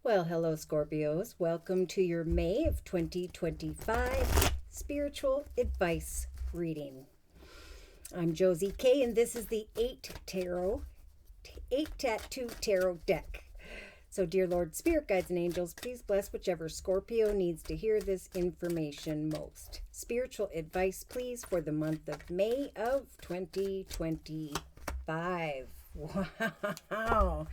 Well, hello, Scorpios. Welcome to your May of 2025 spiritual advice reading. I'm Josie K, and this is the 8 Tattoo Tarot deck. So, dear Lord, Spirit Guides and Angels, please bless whichever Scorpio needs to hear this information most. Spiritual advice, please, for the month of May of 2025. Wow.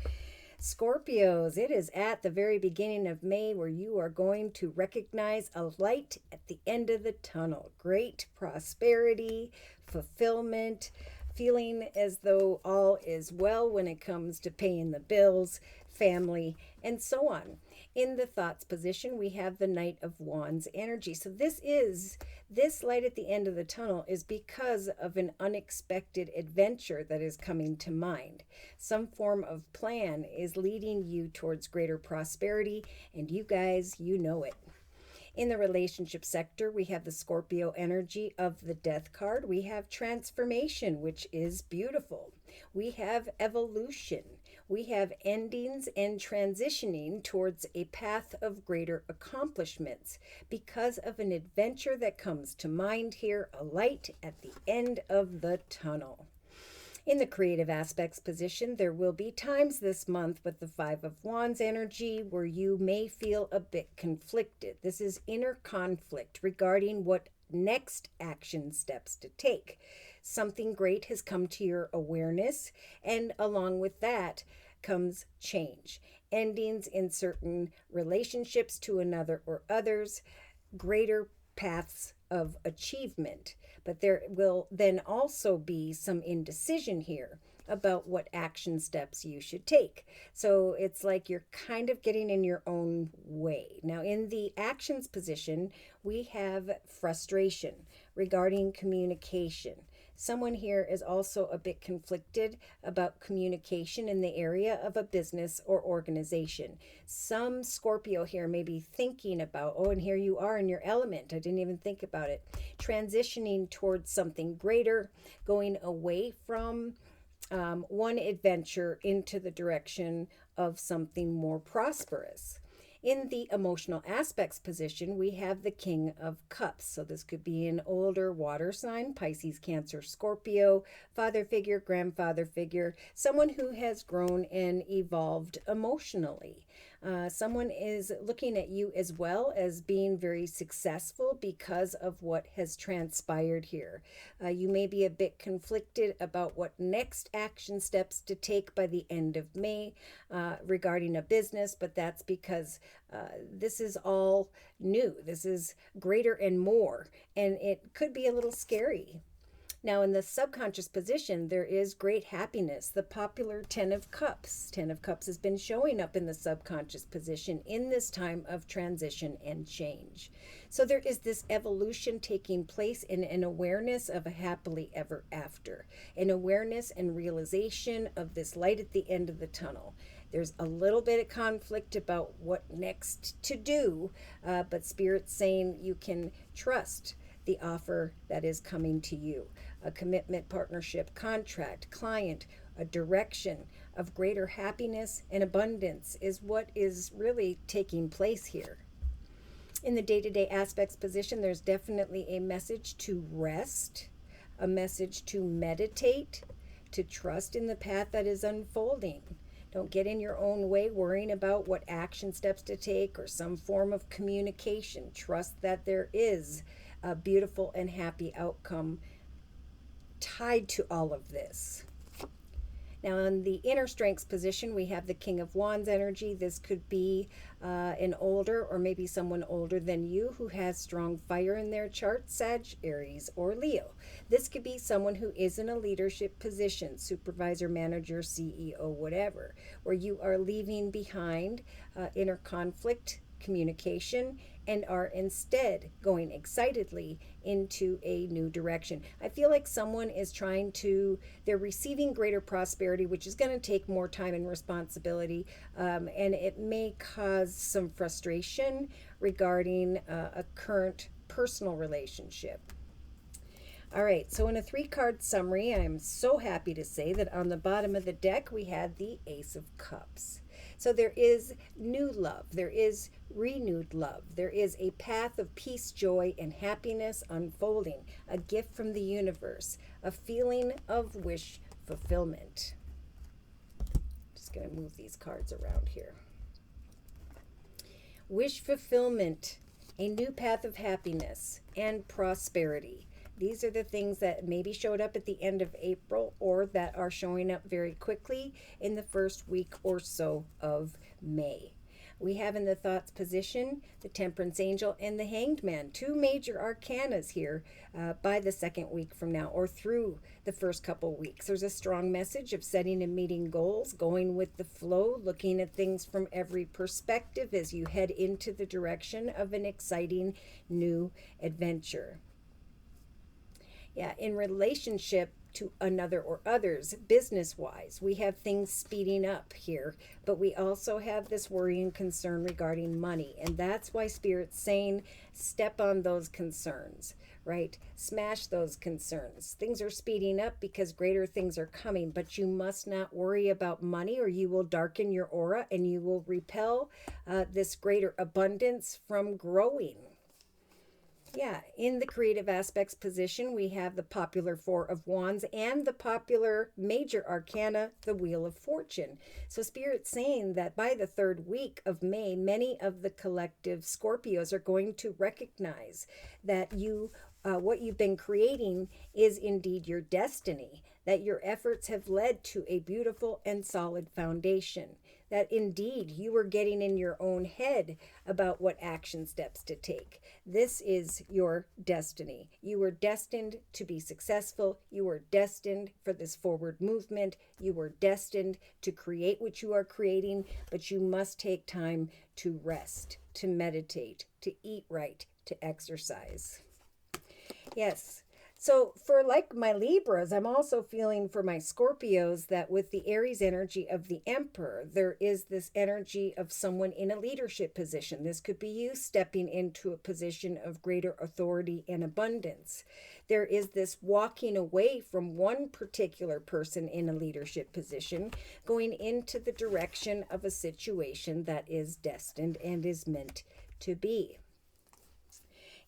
Scorpios, it is at the very beginning of May where you are going to recognize a light at the end of the tunnel. Great prosperity, fulfillment, feeling as though all is well when it comes to paying the bills, family, and so on. In the thoughts position, we have the Knight of Wands energy. So this light at the end of the tunnel is because of an unexpected adventure that is coming to mind. Some form of plan is leading you towards greater prosperity, and you guys, you know it. In the relationship sector, we have the Scorpio energy of the Death card. We have transformation, which is beautiful. We have evolution. We have endings and transitioning towards a path of greater accomplishments because of an adventure that comes to mind here, a light at the end of the tunnel. In the creative aspects position, there will be times this month with the Five of Wands energy where you may feel a bit conflicted. This is inner conflict regarding what next action steps to take. Something great has come to your awareness, and along with that comes change. Endings in certain relationships to another or others, greater paths of achievement. But there will then also be some indecision here about what action steps you should take. So it's like you're kind of getting in your own way. Now, in the actions position, we have frustration regarding communication. Someone here is also a bit conflicted about communication in the area of a business or organization. Some Scorpio here may be thinking about, oh, and here you are in your element. I didn't even think about it. Transitioning towards something greater, going away from one adventure into the direction of something more prosperous. In the emotional aspects position, we have the King of Cups. So this could be an older water sign, Pisces, Cancer, Scorpio, father figure, grandfather figure, someone who has grown and evolved emotionally. Someone is looking at you as well as being very successful because of what has transpired here. You may be a bit conflicted about what next action steps to take by the end of May regarding a business, but that's because this is all new. This is greater and more, and it could be a little scary. Now, in the subconscious position, there is great happiness. The popular Ten of Cups. Ten of Cups has been showing up in the subconscious position in this time of transition and change. So there is this evolution taking place in an awareness of a happily ever after, an awareness and realization of this light at the end of the tunnel. There's a little bit of conflict about what next to do, but Spirit's saying you can trust the offer that is coming to you. A commitment, partnership, contract, client, a direction of greater happiness and abundance is what is really taking place here. In the day-to-day aspects position, there's definitely a message to rest, a message to meditate, to trust in the path that is unfolding. Don't get in your own way worrying about what action steps to take or some form of communication. Trust that there is a beautiful and happy outcome tied to all of this. Now, in the inner strengths position, we have the King of Wands energy. This could be an older or maybe someone older than you who has strong fire in their chart, Sag, Aries, or Leo. This could be someone who is in a leadership position, supervisor, manager, CEO, whatever, where you are leaving behind inner conflict, communication, and are instead going excitedly into a new direction. I feel like someone is they're receiving greater prosperity, which is going to take more time and responsibility, and it may cause some frustration regarding a current personal relationship. All right, so in a 3-card summary, I'm so happy to say that on the bottom of the deck, we had the Ace of Cups. So there is new love, there is renewed love, there is a path of peace, joy, and happiness unfolding, a gift from the universe, a feeling of wish fulfillment. Just going to move these cards around here. Wish fulfillment, a new path of happiness and prosperity. These are the things that maybe showed up at the end of April or that are showing up very quickly in the first week or so of May. We have in the thoughts position the Temperance Angel and the Hanged Man, two major arcanas here by the second week from now or through the first couple weeks. There's a strong message of setting and meeting goals, going with the flow, looking at things from every perspective as you head into the direction of an exciting new adventure. Yeah, in relationship to another or others, business-wise, we have things speeding up here, but we also have this worry and concern regarding money, and that's why Spirit's saying step on those concerns, right? Smash those concerns. Things are speeding up because greater things are coming, but you must not worry about money or you will darken your aura and you will repel this greater abundance from growing. Yeah, in the creative aspects position, we have the popular Four of Wands and the popular major arcana, the Wheel of Fortune. So Spirit's saying that by the third week of May, many of the collective Scorpios are going to recognize that what you've been creating is indeed your destiny, that your efforts have led to a beautiful and solid foundation, that indeed you were getting in your own head about what action steps to take. This is your destiny. You were destined to be successful. You were destined for this forward movement. You were destined to create what you are creating, but you must take time to rest, to meditate, to eat right, to exercise. Yes. So for like my Libras, I'm also feeling for my Scorpios that with the Aries energy of the Emperor, there is this energy of someone in a leadership position. This could be you stepping into a position of greater authority and abundance. There is this walking away from one particular person in a leadership position, going into the direction of a situation that is destined and is meant to be.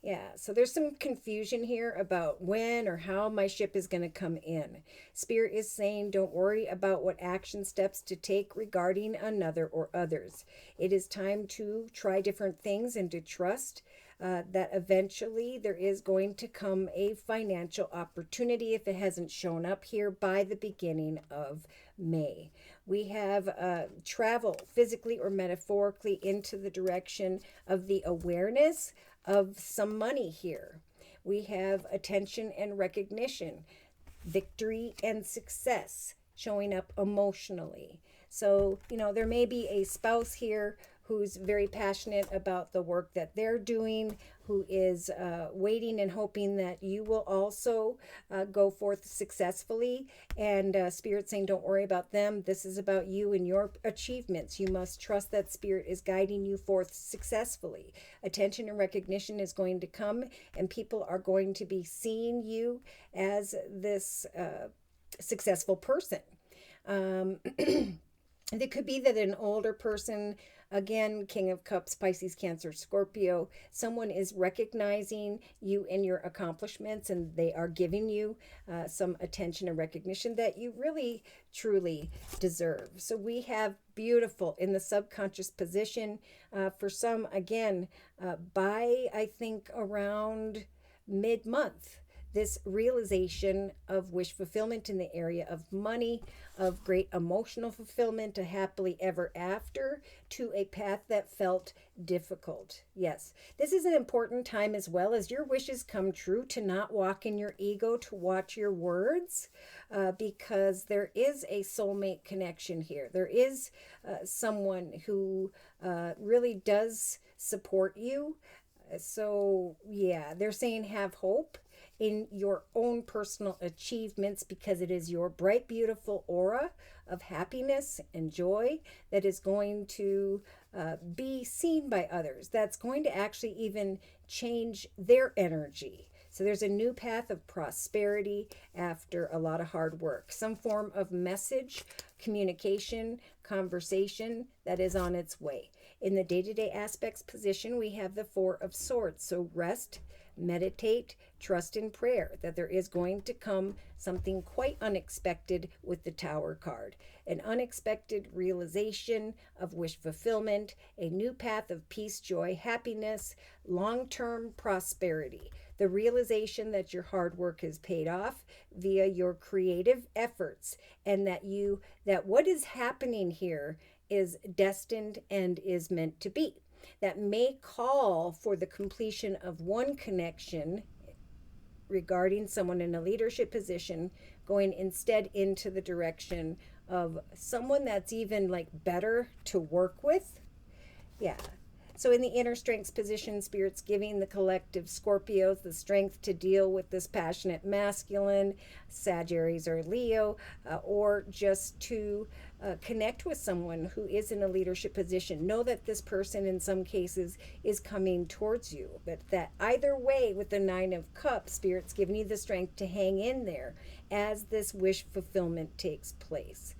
Yeah, so there's some confusion here about when or how my ship is going to come in. Spirit is saying don't worry about what action steps to take regarding another or others. It is time to try different things and to trust that eventually there is going to come a financial opportunity if it hasn't shown up here by the beginning of May. We have travel physically or metaphorically into the direction of the awareness of some money here. We have attention and recognition, victory and success showing up emotionally. So, there may be a spouse here who's very passionate about the work that they're doing, who is waiting and hoping that you will also go forth successfully. And Spirit saying, don't worry about them. This is about you and your achievements. You must trust that Spirit is guiding you forth successfully. Attention and recognition is going to come, and people are going to be seeing you as this successful person. It could be that an older person, again, King of Cups, Pisces, Cancer, Scorpio, someone is recognizing you and your accomplishments, and they are giving you some attention and recognition that you really, truly deserve. So we have beautiful in the subconscious position. For some, again, by, I think, around mid-month, this realization of wish fulfillment in the area of money, of great emotional fulfillment, a happily ever after, to a path that felt difficult. Yes, this is an important time as well as your wishes come true to not walk in your ego, to watch your words, because there is a soulmate connection here. There is someone who really does support you. So yeah, they're saying have hope in your own personal achievements, because it is your bright, beautiful aura of happiness and joy that is going to be seen by others. That's going to actually even change their energy. So there's a new path of prosperity after a lot of hard work. Some form of message, communication, conversation that is on its way. In the day-to-day aspects position, we have the Four of Swords. So rest, meditate, trust in prayer that there is going to come something quite unexpected with the Tower card. An unexpected realization of wish fulfillment, a new path of peace, joy, happiness, long-term prosperity. The realization that your hard work has paid off via your creative efforts, and that what is happening here is destined and is meant to be. That may call for the completion of one connection regarding someone in a leadership position, going instead into the direction of someone that's even like better to work with. Yeah. So in the inner strengths position, Spirit's giving the collective Scorpios the strength to deal with this passionate masculine, Sagittarius or Leo, or just to connect with someone who is in a leadership position. Know that this person in some cases is coming towards you. But that either way, with the Nine of Cups, Spirit's giving you the strength to hang in there as this wish fulfillment takes place.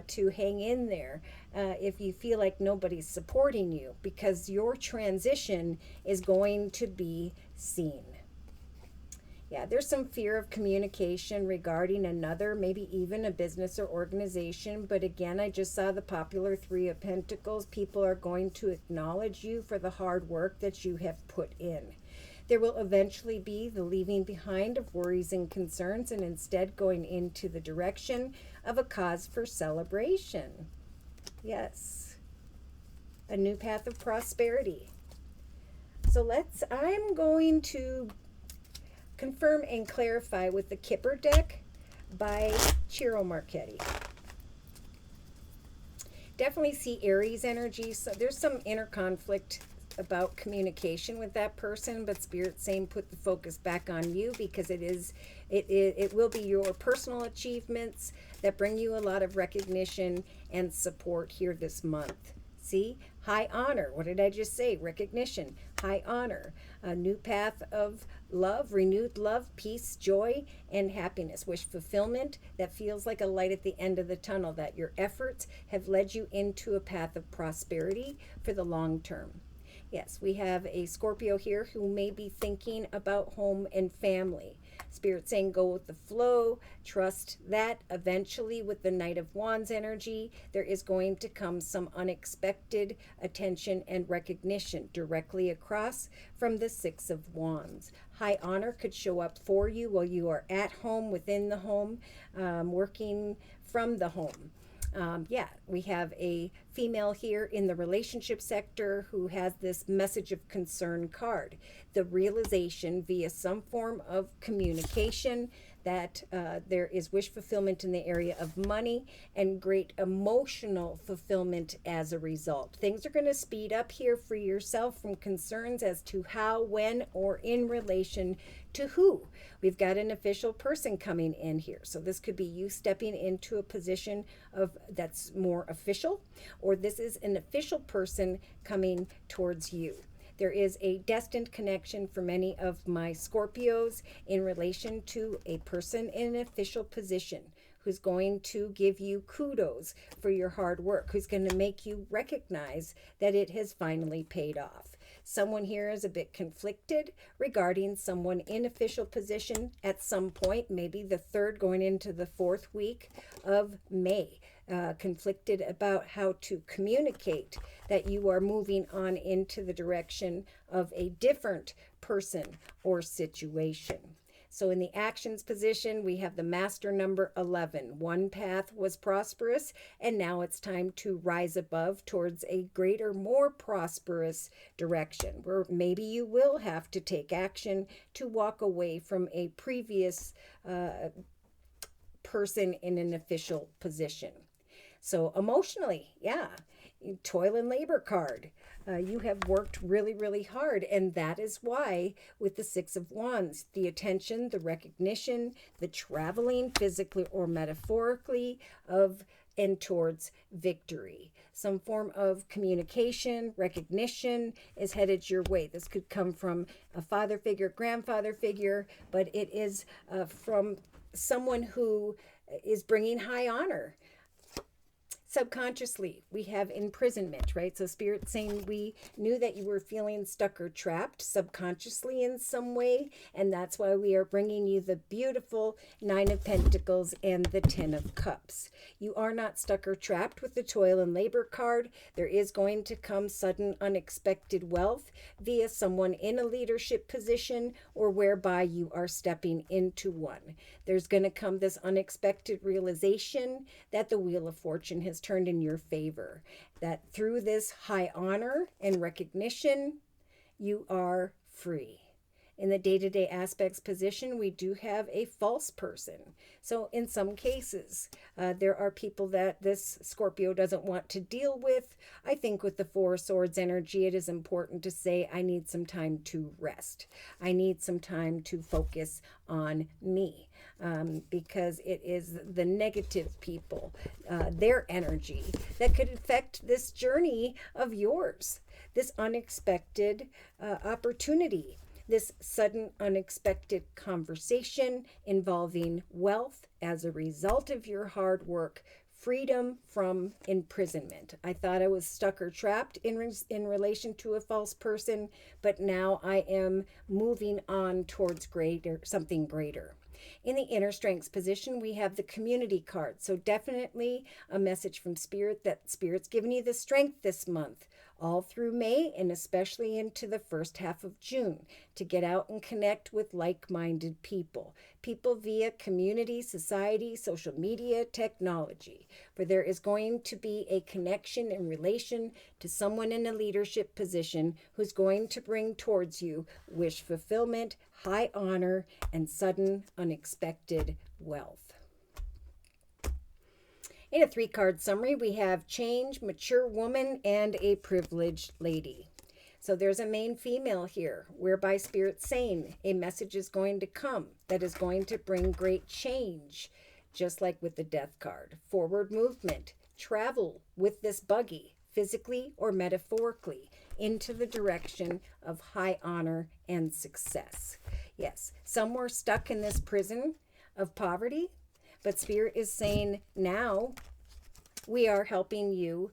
To hang in there if you feel like nobody's supporting you, because your transition is going to be seen. Yeah, there's some fear of communication regarding another, maybe even a business or organization. But again, I just saw the popular Three of Pentacles. People are going to acknowledge you for the hard work that you have put in. There will eventually be the leaving behind of worries and concerns, and instead going into the direction of a cause for celebration. Yes. A new path of prosperity. So I'm going to confirm and clarify with the Kipper deck by Ciro Marchetti. Definitely see Aries energy. So there's some inner conflict about communication with that person, but Spirit's saying put the focus back on you, because it will be your personal achievements that bring you a lot of recognition and support here this month. See, high honor. What did I just say? Recognition, high honor, a new path of love, renewed love, peace, joy, and happiness. Wish fulfillment that feels like a light at the end of the tunnel, that your efforts have led you into a path of prosperity for the long term. Yes, we have a Scorpio here who may be thinking about home and family. Spirit saying go with the flow, trust that eventually with the Knight of Wands energy, there is going to come some unexpected attention and recognition directly across from the Six of Wands. High honor could show up for you while you are at home, within the home, working from the home. We have a female here in the relationship sector who has this message of concern card. The realization via some form of communication that there is wish fulfillment in the area of money and great emotional fulfillment as a result. Things are going to speed up here for yourself from concerns as to how, when, or in relation to who. We've got an official person coming in here. So this could be you stepping into a position that's more official, or this is an official person coming towards you. There is a destined connection for many of my Scorpios in relation to a person in an official position who's going to give you kudos for your hard work, who's going to make you recognize that it has finally paid off. Someone here is a bit conflicted regarding someone in official position at some point, maybe the third going into the fourth week of May. Conflicted about how to communicate that you are moving on into the direction of a different person or situation. So in the actions position, we have the master number 11. One path was prosperous, and now it's time to rise above towards a greater, more prosperous direction, where maybe you will have to take action to walk away from a previous person in an official position. So emotionally, toil and labor card. You have worked really, really hard. And that is why with the Six of Wands, the attention, the recognition, the traveling physically or metaphorically and towards victory. some form of communication, recognition is headed your way. This could come from a father figure, grandfather figure, but it is from someone who is bringing high honor. Subconsciously, we have imprisonment, right? So Spirit's saying we knew that you were feeling stuck or trapped subconsciously in some way, and that's why we are bringing you the beautiful Nine of Pentacles and the Ten of Cups. You are not stuck or trapped with the Toil and Labor card. There is going to come sudden unexpected wealth via someone in a leadership position or whereby you are stepping into one. There's going to come this unexpected realization that the Wheel of Fortune has turned in your favor, that through this high honor and recognition, you are free. In the day-to-day aspects position, we do have a false person. So in some cases, there are people that this Scorpio doesn't want to deal with. I think with the Four of Swords energy, it is important to say, I need some time to rest. I need some time to focus on me. Because it is the negative people, their energy that could affect this journey of yours, this unexpected opportunity, this sudden unexpected conversation involving wealth as a result of your hard work, freedom from imprisonment. I thought I was stuck or trapped in relation to a false person, but now I am moving on towards something greater. In the inner strengths position, we have the community card. So definitely a message from Spirit that Spirit's giving you the strength this month, all through May and especially into the first half of June, to get out and connect with like-minded people. People via community, society, social media, technology. For there is going to be a connection in relation to someone in a leadership position who's going to bring towards you wish fulfillment, high honor, and sudden unexpected wealth. In a 3-card summary, we have change, mature woman, and a privileged lady. So there's a main female here, whereby Spirit's saying a message is going to come that is going to bring great change, just like with the Death card. Forward movement, travel with this buggy, physically or metaphorically, into the direction of high honor and success. Yes, some were stuck in this prison of poverty, but Spirit is saying now we are helping you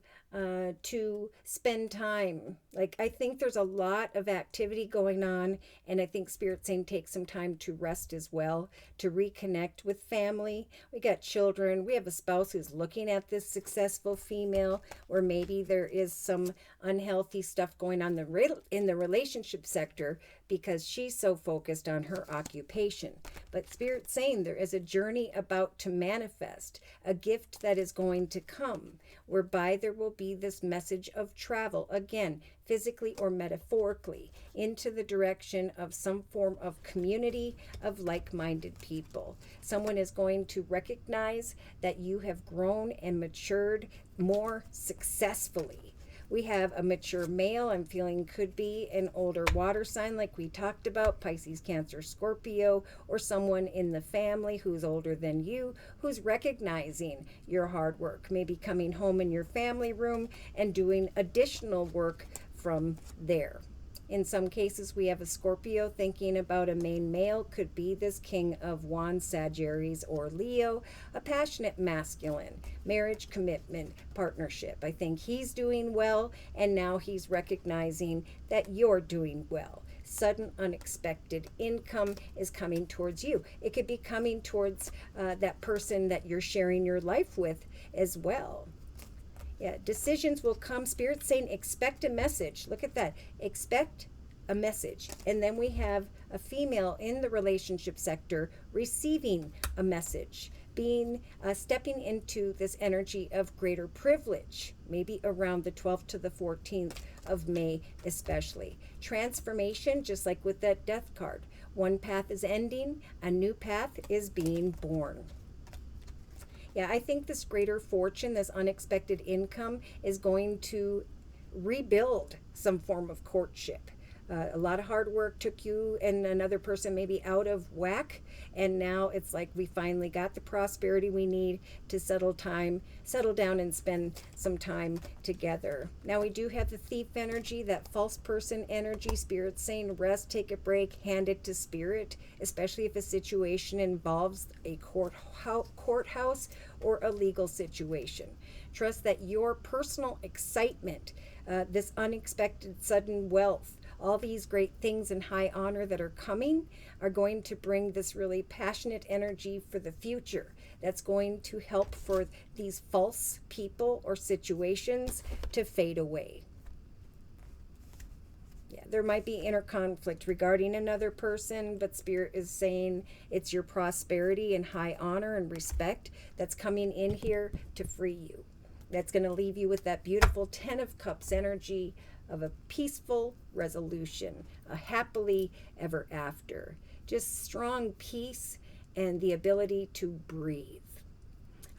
to spend time. Like, I think there's a lot of activity going on, and I think Spirit's saying take some time to rest as well, to reconnect with family. We got children. We have a spouse who's looking at this successful female, or maybe there is some unhealthy stuff going on in the relationship sector because she's so focused on her occupation. But Spirit's saying there is a journey about to manifest, a gift that is going to come, whereby there will be this message of travel, again, physically or metaphorically, into the direction of some form of community of like-minded people. Someone is going to recognize that you have grown and matured more successfully. We have a mature male, I'm feeling could be an older water sign like we talked about, Pisces, Cancer, Scorpio, or someone in the family who's older than you, who's recognizing your hard work, maybe coming home in your family room and doing additional work from there. In some cases, we have a Scorpio thinking about a main male, could be this King of Wands, Sagittarius, or Leo, a passionate masculine, marriage, commitment, partnership. I think he's doing well, and now he's recognizing that you're doing well. Sudden, unexpected income is coming towards you. It could be coming towards that person that you're sharing your life with as well. Yeah, decisions will come. Spirit's saying expect a message. Look at that. Expect a message. And then we have a female in the relationship sector receiving a message, stepping into this energy of greater privilege, maybe around the 12th to the 14th of May especially. Transformation, just like with that Death card. One path is ending, a new path is being born. Yeah, I think this greater fortune, this unexpected income, is going to rebuild some form of courtship. A lot of hard work took you and another person maybe out of whack, and now it's like we finally got the prosperity we need to settle down and spend some time together. Now we do have the thief energy, that false person energy. Spirit saying rest, take a break, hand it to spirit, especially if a situation involves a courthouse or a legal situation. Trust that your personal excitement, this unexpected sudden wealth, all these great things in high honor that are coming are going to bring this really passionate energy for the future. That's going to help for these false people or situations to fade away. Yeah, there might be inner conflict regarding another person, but Spirit is saying it's your prosperity and high honor and respect that's coming in here to free you. That's going to leave you with that beautiful 10 of Cups energy of a peaceful resolution, a happily ever after, just strong peace and the ability to breathe.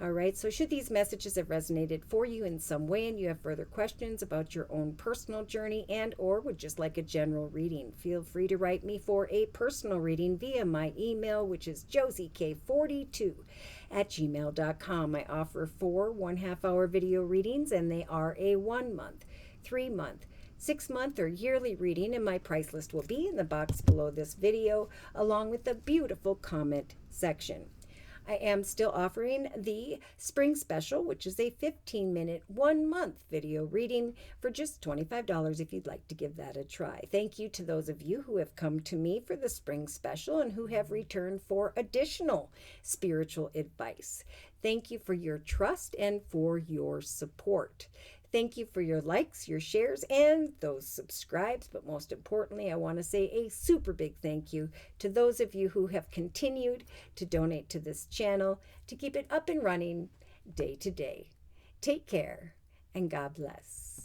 All right, so should these messages have resonated for you in some way and you have further questions about your own personal journey and or would just like a general reading, feel free to write me for a personal reading via my email, which is JosieK42@gmail.com. I offer 4 1/2-hour video readings, and they are a 1 month, 3 month, 6 month, or yearly reading, and my price list will be in the box below this video, along with the beautiful comment section. I am still offering the spring special, which is a 15-minute, 1-month video reading for just $25 if you'd like to give that a try. Thank you to those of you who have come to me for the spring special and who have returned for additional spiritual advice. Thank you for your trust and for your support. Thank you for your likes, your shares, and those subscribes. But most importantly, I want to say a super big thank you to those of you who have continued to donate to this channel to keep it up and running day to day. Take care, and God bless.